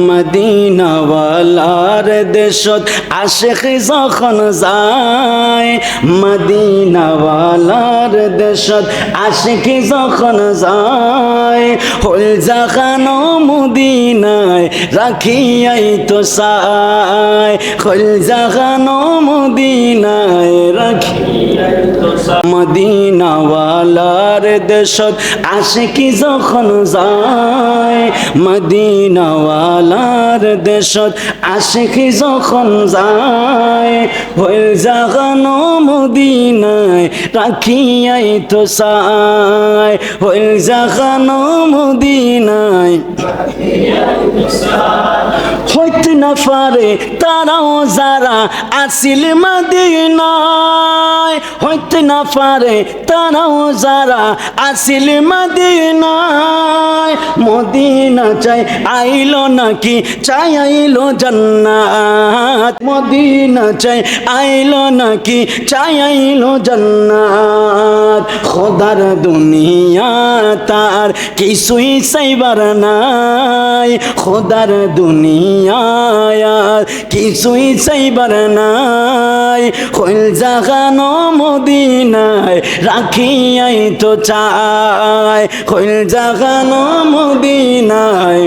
মদিনাওয়ালার দেশত আশিক যখন যায়, মদিনাওয়ালার দেশত আশিক যখন যায়, হল জাখানো মদিনায় রাখিয়াই তো চায়, হল জাখানো মদিনায় রাখিয়াই তো চায়। মদিনাওয়ালার দেশত আশিক যখন যায়, মদিনাওয়ালার দেশত আশিক যখন যায়, হল জাগানো মদিনায় রাখিয়াই তো চায়, হল জাগানো মদিনায় হইতে না পারে তারাও যারা আসিল মদিনায়, হইতে না পারে তারাও যারা আসিল মদিনায়। মদিনা চাই আইলো নাকি চাই আইলো জান্নাত, মদিনা চাই আইলো নাকি চাই আইলো জান্নাত। খোদার দুনিয়া তার কিছুই চাইবার নাই, খোদার দুনিয়ায় কিছুই চাইবার নাই, হইল জাগানো মদিনায় রাখিয়াই তো চায়, হইল জাগানো মদিনায়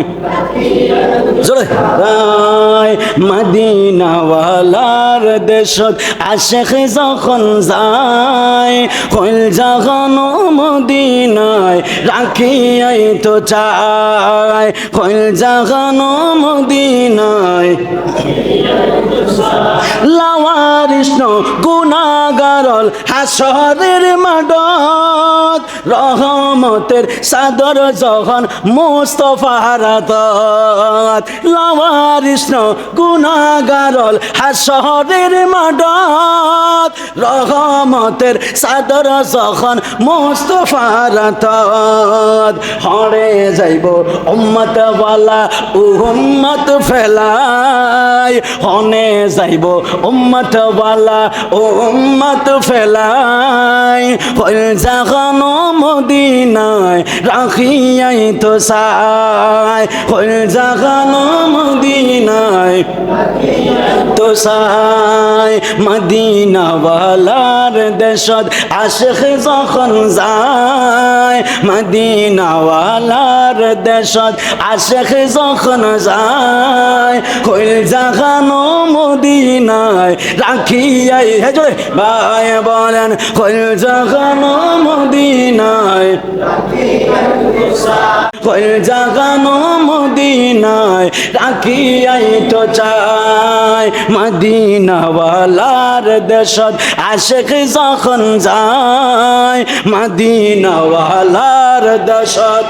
জোরে রায়। মদিনাওয়ালার দেশত আশিক যখন যায়, হইল জাগানো মদিনায় রাখিয়াই তো চায়, হইল জাগানো মদিনায় লাওয়ারিস গুনাহগারল হাসরের মাঠত, রহমতের সাদর যখন মুস্তাফার হাতত। লাওয়ারিস গুনাহগারল হাসরের মাঠত, রহমতের সাদর যখন মুস্তাফার হাতত। হরে যাইব উম্মত ওয়ালা উম্মত ফেলাই, হনে যাইব উম্মত ওয়ালা উম্মত ফেলাই, হইল জাগানো মদিনায় রাখিয়াই তো চায়, হইল জাগানো মদিনায় তো চায়। মদিনাওয়ালার দেশত আশিক যখন যায়, মদিনাওয়ালার দেশত আশিক যখন যায়, হইল জাগানো মদিনায় রাখিয়াই হে জোরে ভাই বলেন, হইল জাগানো মদিনায় হইল জাগানো মদিনায় রাখিয়াই তো চায়। মদিনাওয়ালার দেশত আশিক যখন যায়, মদিনাওয়ালার দেশত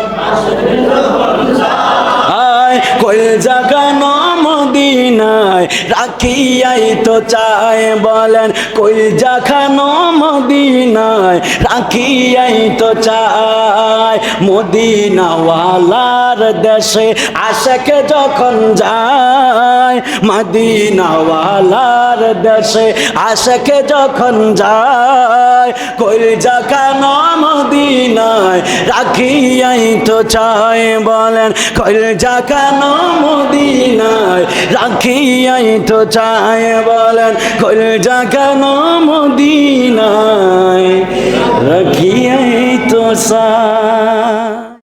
কইল জাগানো মদিনায় রাখিয়াই তো চায়, বলেন কইল জাগানো মদিনায় রাখিয়াই তো চায়। মদিনাওয়ালার দেশে আশিক যখন যায়, মদিনাওয়ালার দেশে আশিক যখন যায়, কইল জাগানো মদিনায় রাখিয়াই তো চায়, বলেন কইল জাগানো মদিনায় রাখিয়াই তো চায়, বলেন কইল জাগানো মদিনায় রাখিয়াই তো চায়।